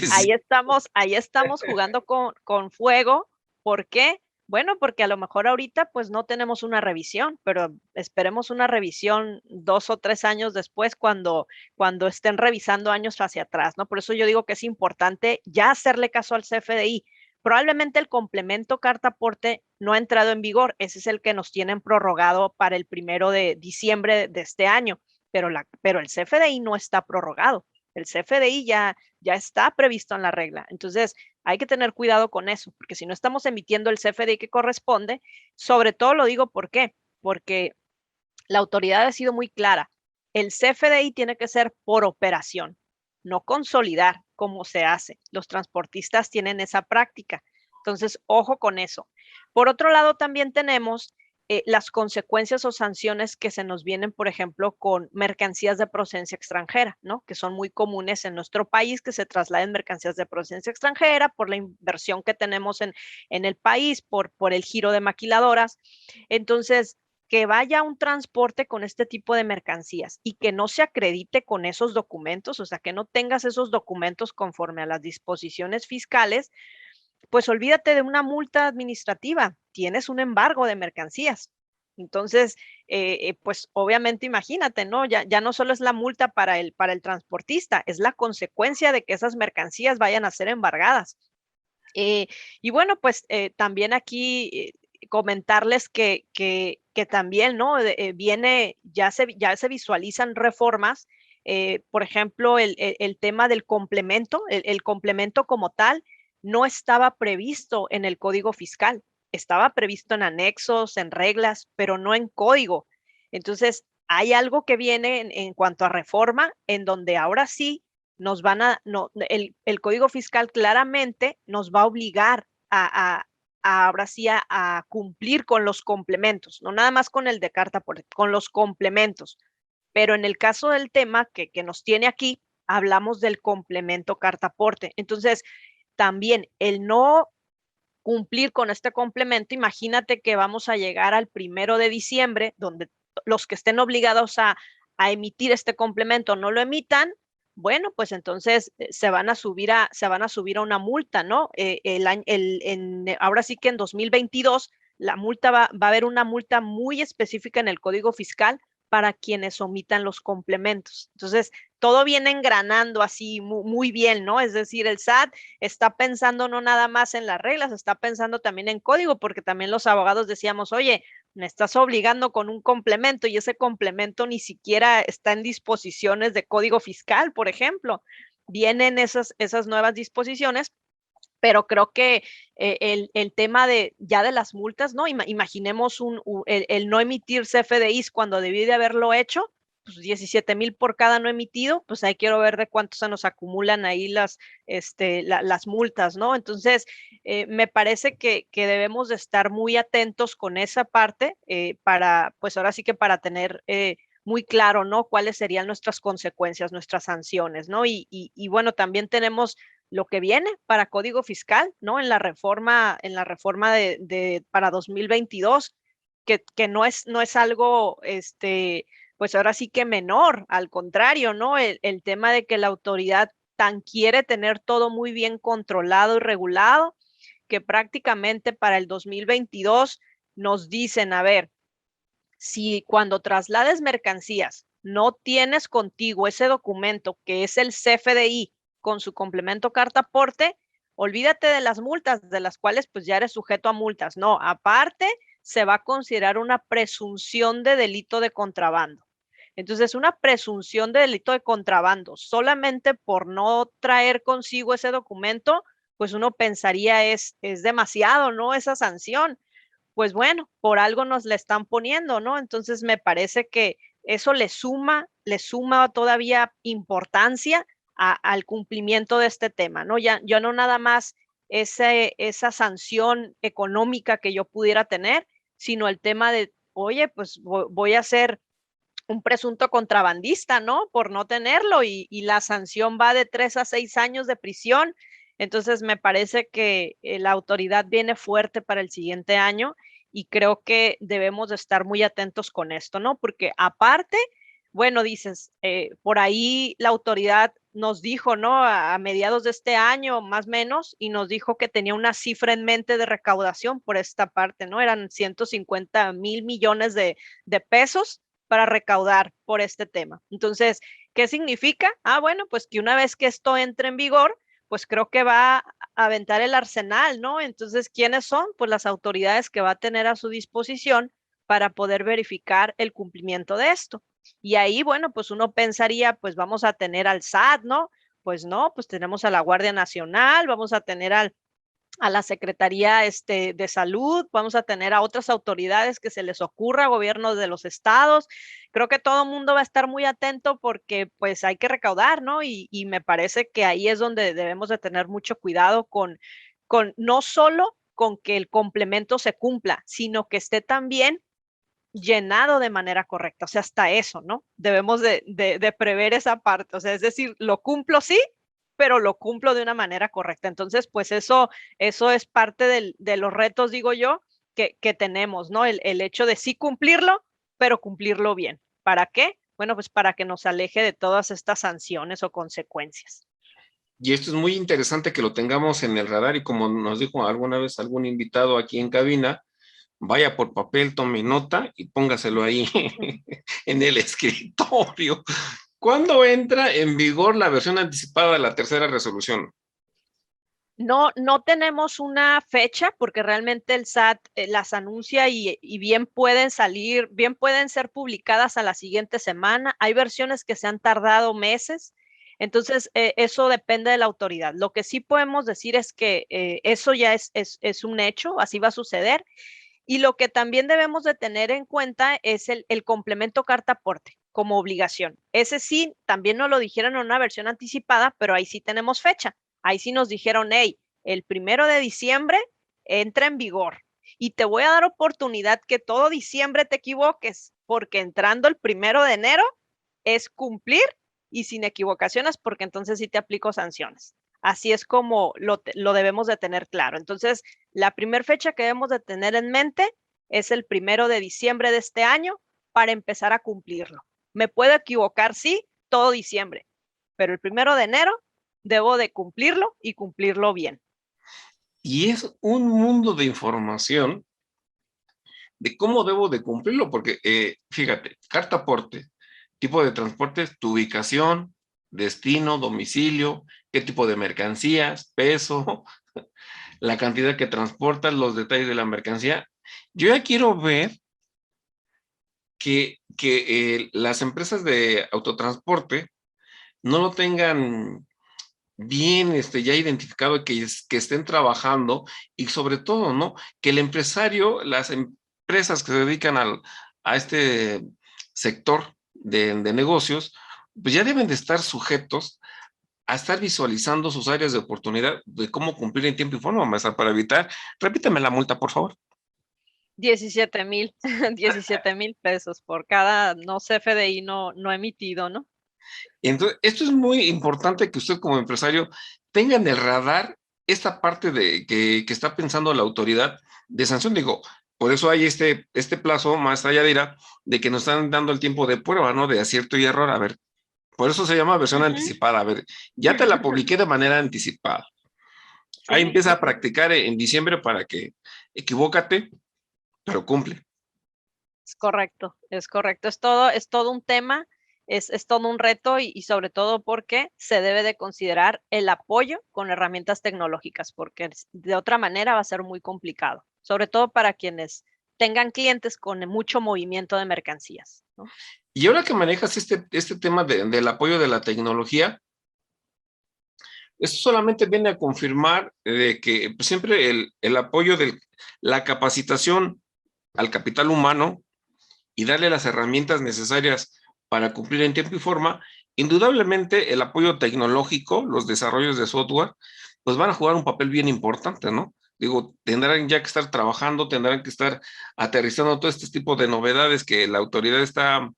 Ahí estamos jugando con fuego. ¿Por qué? Bueno, porque a lo mejor ahorita pues no tenemos una revisión, pero esperemos una revisión 2 o 3 años después cuando estén revisando años hacia atrás, ¿no? Por eso yo digo que es importante ya hacerle caso al CFDI. Probablemente el complemento carta aporte no ha entrado en vigor, ese es el que nos tienen prorrogado para el 1 de diciembre de este año, pero el CFDI no está prorrogado. El CFDI ya está previsto en la regla. Entonces, hay que tener cuidado con eso, porque si no estamos emitiendo el CFDI que corresponde, sobre todo lo digo, ¿por qué? Porque la autoridad ha sido muy clara. El CFDI tiene que ser por operación, no consolidar como se hace. Los transportistas tienen esa práctica. Entonces, ojo con eso. Por otro lado, también tenemos las consecuencias o sanciones que se nos vienen, por ejemplo, con mercancías de procedencia extranjera, ¿no? Que son muy comunes en nuestro país, que se trasladen mercancías de procedencia extranjera por la inversión que tenemos en el país, por el giro de maquiladoras. Entonces, que vaya un transporte con este tipo de mercancías y que no se acredite con esos documentos, o sea, que no tengas esos documentos conforme a las disposiciones fiscales, pues olvídate de una multa administrativa, tienes un embargo de mercancías. Entonces, pues obviamente imagínate, ¿no? Ya no solo es la multa para el transportista, es la consecuencia de que esas mercancías vayan a ser embargadas. Y bueno, pues también aquí comentarles que también, ¿no? Viene, ya se visualizan reformas, por ejemplo, el tema del complemento, el complemento como tal, no estaba previsto en el Código Fiscal, estaba previsto en anexos, en reglas, pero no en código. Entonces, hay algo que viene en cuanto a reforma, en donde ahora sí nos van a, no, el Código Fiscal claramente nos va a obligar ahora sí a cumplir con los complementos, no nada más con el de carta, con los complementos. Pero en el caso del tema que nos tiene aquí, hablamos del complemento carta aporte. Entonces, también el no cumplir con este complemento, imagínate que vamos a llegar al 1 de diciembre, donde los que estén obligados a emitir este complemento no lo emitan, bueno, pues entonces se van a subir a una multa, ¿no? Ahora sí que en 2022 la multa va a haber una multa muy específica en el Código Fiscal para quienes omitan los complementos. Entonces, todo viene engranando así muy bien, ¿no? Es decir, el SAT está pensando no nada más en las reglas, está pensando también en código, porque también los abogados decíamos, oye, me estás obligando con un complemento y ese complemento ni siquiera está en disposiciones de código fiscal, por ejemplo. Vienen esas nuevas disposiciones, pero creo que el tema de las multas, ¿no? Imaginemos el no emitir CFDIs cuando debí de haberlo hecho, pues 17,000 por cada no emitido, pues ahí quiero ver de cuánto se nos acumulan ahí las multas, ¿no? Entonces, me parece que debemos de estar muy atentos con esa parte para, pues ahora sí que para tener muy claro, ¿no? Cuáles serían nuestras consecuencias, nuestras sanciones, ¿no? Y bueno, también tenemos lo que viene para Código Fiscal, ¿no? En la reforma para 2022, que no es algo, pues ahora sí que menor, al contrario, ¿no? El tema de que la autoridad tan quiere tener todo muy bien controlado y regulado, que prácticamente para el 2022 nos dicen, a ver, si cuando traslades mercancías no tienes contigo ese documento que es el CFDI con su complemento carta aporte, olvídate de las multas, de las cuales pues ya eres sujeto a multas. No, aparte se va a considerar una presunción de delito de contrabando. Entonces, una presunción de delito de contrabando solamente por no traer consigo ese documento, pues uno pensaría es demasiado, ¿no? Esa sanción. Pues bueno, por algo nos la están poniendo, ¿no? Entonces me parece que eso le suma todavía importancia al cumplimiento de este tema, ¿no? Ya no nada más esa sanción económica que yo pudiera tener, sino el tema de, oye, pues voy a ser un presunto contrabandista, ¿no? Por no tenerlo y la sanción va de 3 a 6 años de prisión. Entonces me parece que la autoridad viene fuerte para el siguiente año y creo que debemos de estar muy atentos con esto, ¿no? Porque aparte, bueno, dices, por ahí la autoridad nos dijo, ¿no? A mediados de este año, más o menos, y nos dijo que tenía una cifra en mente de recaudación por esta parte, ¿no? Eran 150,000 millones de pesos para recaudar por este tema. Entonces, ¿qué significa? Bueno, pues que una vez que esto entre en vigor, pues creo que va a aventar el arsenal, ¿no? Entonces, ¿quiénes son? Pues las autoridades que va a tener a su disposición para poder verificar el cumplimiento de esto. Y ahí, bueno, pues uno pensaría, pues vamos a tener al SAT, ¿no? Pues no, pues tenemos a la Guardia Nacional, vamos a tener a la Secretaría de Salud, vamos a tener a otras autoridades que se les ocurra, gobiernos de los estados. Creo que todo el mundo va a estar muy atento porque pues hay que recaudar, ¿no? Y me parece que ahí es donde debemos de tener mucho cuidado con no solo con que el complemento se cumpla, sino que esté también llenado de manera correcta. O sea, hasta eso, ¿no? Debemos de prever esa parte. O sea, es decir, lo cumplo sí, pero lo cumplo de una manera correcta. Entonces, pues eso es parte de los retos, digo yo, que tenemos, ¿no? El hecho de sí cumplirlo, pero cumplirlo bien. ¿Para qué? Bueno, pues para que nos aleje de todas estas sanciones o consecuencias. Y esto es muy interesante que lo tengamos en el radar y como nos dijo alguna vez algún invitado aquí en cabina, vaya por papel, tome nota y póngaselo ahí en el escritorio. ¿Cuándo entra en vigor la versión anticipada de la tercera resolución? No tenemos una fecha porque realmente el SAT las anuncia y bien pueden ser publicadas a la siguiente semana. Hay versiones que se han tardado meses, entonces eso depende de la autoridad. Lo que sí podemos decir es que eso ya es un hecho, así va a suceder. Y lo que también debemos de tener en cuenta es el complemento carta aporte como obligación. Ese sí, también nos lo dijeron en una versión anticipada, pero ahí sí tenemos fecha. Ahí sí nos dijeron, hey, el 1 de diciembre entra en vigor y te voy a dar oportunidad que todo diciembre te equivoques, porque entrando el 1 de enero es cumplir y sin equivocaciones, porque entonces sí te aplico sanciones. Así es como lo debemos de tener claro. Entonces, la primera fecha que debemos de tener en mente es el 1 de diciembre de este año para empezar a cumplirlo. Me puedo equivocar, sí, todo diciembre, pero el 1 de enero debo de cumplirlo y cumplirlo bien. Y es un mundo de información de cómo debo de cumplirlo, porque fíjate, carta aporte, tipo de transporte, tu ubicación, destino, domicilio, qué tipo de mercancías, peso, la cantidad que transportas, los detalles de la mercancía. Yo ya quiero ver que las empresas de autotransporte no lo tengan bien ya identificado, que estén trabajando y sobre todo, ¿no? Que el empresario, las empresas que se dedican a este sector de negocios, pues ya deben de estar sujetos a estar visualizando sus áreas de oportunidad de cómo cumplir en tiempo y forma, maestra, para evitar. Repítame la multa, por favor. 17,000 pesos por cada no CFDI no emitido, ¿no? Entonces, esto es muy importante que usted como empresario tenga en el radar esta parte de que está pensando la autoridad de sanción. Digo, por eso hay este plazo, maestra Yadira, de que nos están dando el tiempo de prueba, ¿no? De acierto y error. A ver, por eso se llama versión anticipada. A ver, ya te la publiqué de manera anticipada. Ahí empieza a practicar en diciembre para que equivócate, pero cumple. Es correcto. Es todo un tema, es todo un reto y sobre todo porque se debe de considerar el apoyo con herramientas tecnológicas, porque de otra manera va a ser muy complicado, sobre todo para quienes tengan clientes con mucho movimiento de mercancías, ¿no? Y ahora que manejas este tema del apoyo de la tecnología, esto solamente viene a confirmar que pues, siempre el apoyo de la capacitación al capital humano y darle las herramientas necesarias para cumplir en tiempo y forma indudablemente el apoyo tecnológico, los desarrollos de software, pues van a jugar un papel bien importante, ¿no? Digo, tendrán ya que estar trabajando, tendrán que estar aterrizando todo este tipo de novedades que la autoridad está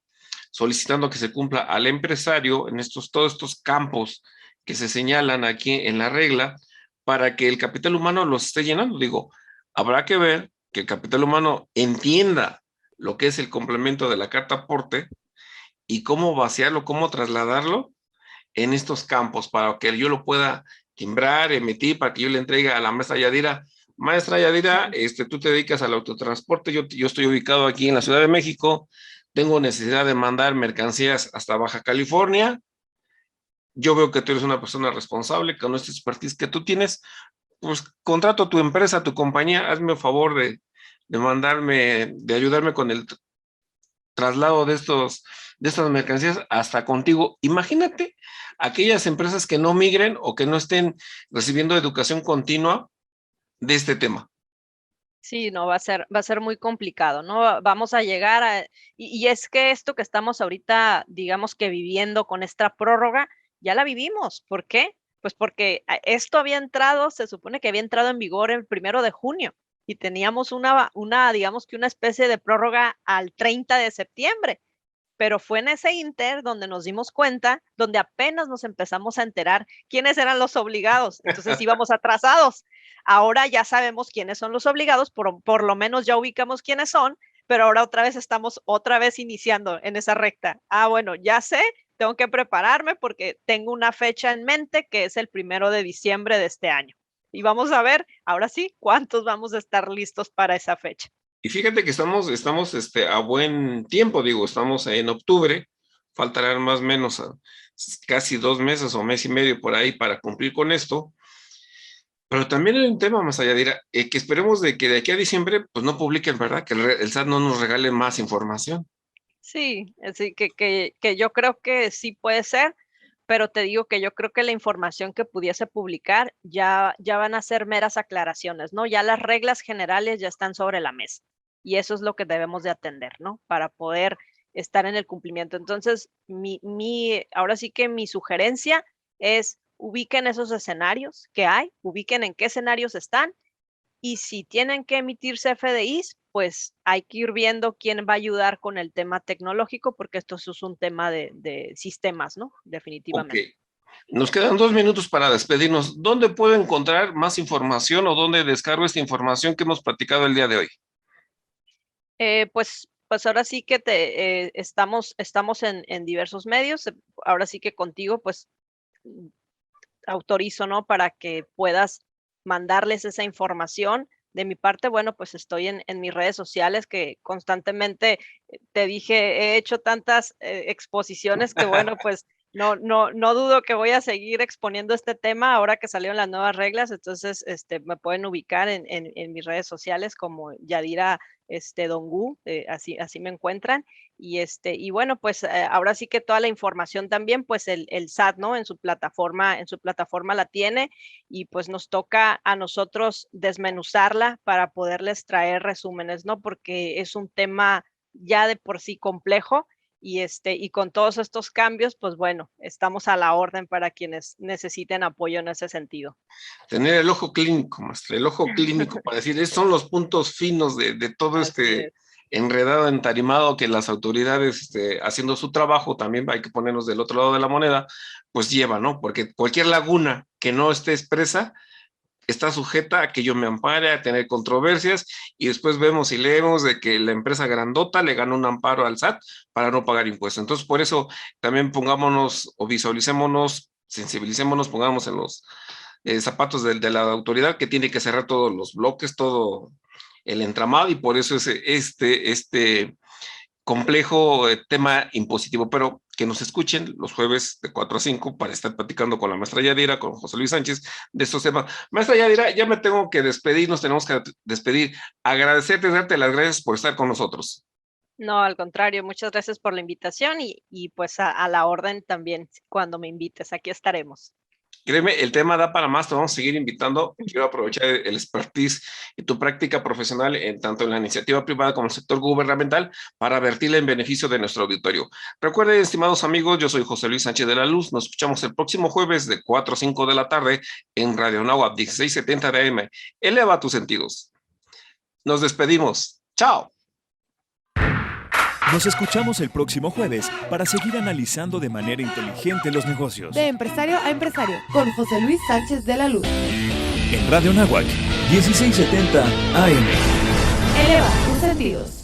solicitando que se cumpla al empresario en todos estos campos que se señalan aquí en la regla para que el capital humano los esté llenando. Digo, habrá que ver que el capital humano entienda lo que es el complemento de la carta aporte y cómo vaciarlo, cómo trasladarlo en estos campos para que yo lo pueda timbrar, emitir, para que yo le entregue a la maestra Yadira. Maestra Yadira, tú te dedicas al autotransporte, yo estoy ubicado aquí en la Ciudad de México, tengo necesidad de mandar mercancías hasta Baja California, yo veo que tú eres una persona responsable, con esta expertise que tú tienes, pues contrato a tu empresa, a tu compañía, hazme el favor de ayudarme con el traslado de estas mercancías hasta contigo. Imagínate aquellas empresas que no migren o que no estén recibiendo educación continua de este tema. Sí, no, va a ser muy complicado, ¿no? Vamos a llegar y es que esto que estamos ahorita, digamos que viviendo con esta prórroga, ya la vivimos. ¿Por qué? Pues porque esto había entrado, se supone que había entrado en vigor el 1 de junio y teníamos digamos que una especie de prórroga al 30 de septiembre. Pero fue en ese inter donde nos dimos cuenta, donde apenas nos empezamos a enterar quiénes eran los obligados. Entonces íbamos atrasados. Ahora ya sabemos quiénes son los obligados, por lo menos ya ubicamos quiénes son, pero ahora otra vez estamos iniciando en esa recta. Bueno, ya sé, tengo que prepararme porque tengo una fecha en mente que es el 1 de diciembre de este año. Y vamos a ver, ahora sí, cuántos vamos a estar listos para esa fecha. Y fíjate que estamos a buen tiempo, digo, estamos en octubre, faltarán más o menos casi 2 meses o mes y medio por ahí para cumplir con esto. Pero también hay un tema más allá de que esperemos de que de aquí a diciembre pues no publiquen, ¿verdad? Que el SAT no nos regale más información. Sí, así que yo creo que sí puede ser, pero te digo que yo creo que la información que pudiese publicar ya van a ser meras aclaraciones, ¿no? Ya las reglas generales ya están sobre la mesa y eso es lo que debemos de atender, ¿no? Para poder estar en el cumplimiento. Entonces, ahora sí que mi sugerencia es ubiquen esos escenarios que hay, ubiquen en qué escenarios están y si tienen que emitir CFDIs, pues hay que ir viendo quién va a ayudar con el tema tecnológico, porque esto es un tema de sistemas, ¿no? Definitivamente. Ok. Nos quedan 2 minutos para despedirnos. ¿Dónde puedo encontrar más información o dónde descargo esta información que hemos platicado el día de hoy? Pues ahora sí que estamos en diversos medios. Ahora sí que contigo, pues autorizo, ¿no? Para que puedas mandarles esa información. De mi parte, bueno, pues estoy en mis redes sociales que constantemente, te dije, he hecho tantas exposiciones que bueno, pues no dudo que voy a seguir exponiendo este tema ahora que salieron las nuevas reglas. Entonces, me pueden ubicar en mis redes sociales como Yadira Dongu, así me encuentran. Y bueno, pues ahora sí que toda la información también, pues el SAT, ¿no? En su plataforma la tiene y pues nos toca a nosotros desmenuzarla para poderles traer resúmenes, ¿no? Porque es un tema ya de por sí complejo y con todos estos cambios, pues bueno, estamos a la orden para quienes necesiten apoyo en ese sentido. Tener el ojo clínico, maestra, el ojo clínico para decir, esos son los puntos finos de todo enredado, entarimado que las autoridades haciendo su trabajo, también hay que ponernos del otro lado de la moneda, pues lleva, ¿no? Porque cualquier laguna que no esté expresa está sujeta a que yo me ampare, a tener controversias y después vemos y leemos de que la empresa grandota le ganó un amparo al SAT para no pagar impuestos. Entonces, por eso también pongámonos o visualicémonos, sensibilicémonos, pongamos en los zapatos de la autoridad que tiene que cerrar todos los bloques, todo el entramado y por eso es este complejo tema impositivo, pero que nos escuchen los jueves de 4 a 5 para estar platicando con la maestra Yadira, con José Luis Sánchez de estos temas. Maestra Yadira, ya me tengo que despedir, nos tenemos que despedir. Agradecerte, darte las gracias por estar con nosotros. No, al contrario, muchas gracias por la invitación y pues a la orden también cuando me invites, aquí estaremos. Créeme, el tema da para más, te vamos a seguir invitando. Quiero aprovechar el expertise y tu práctica profesional tanto en la iniciativa privada como en el sector gubernamental para vertirla en beneficio de nuestro auditorio. Recuerden, estimados amigos, yo soy José Luis Sánchez de la Luz. Nos escuchamos el próximo jueves de 4 a 5 de la tarde en Radio Anáhuac 1670 de AM. Eleva tus sentidos. Nos despedimos. ¡Chao! Nos escuchamos el próximo jueves para seguir analizando de manera inteligente los negocios. De empresario a empresario, con José Luis Sánchez de la Luz. En Radio Anáhuac 1670 AM. Eleva tus sentidos.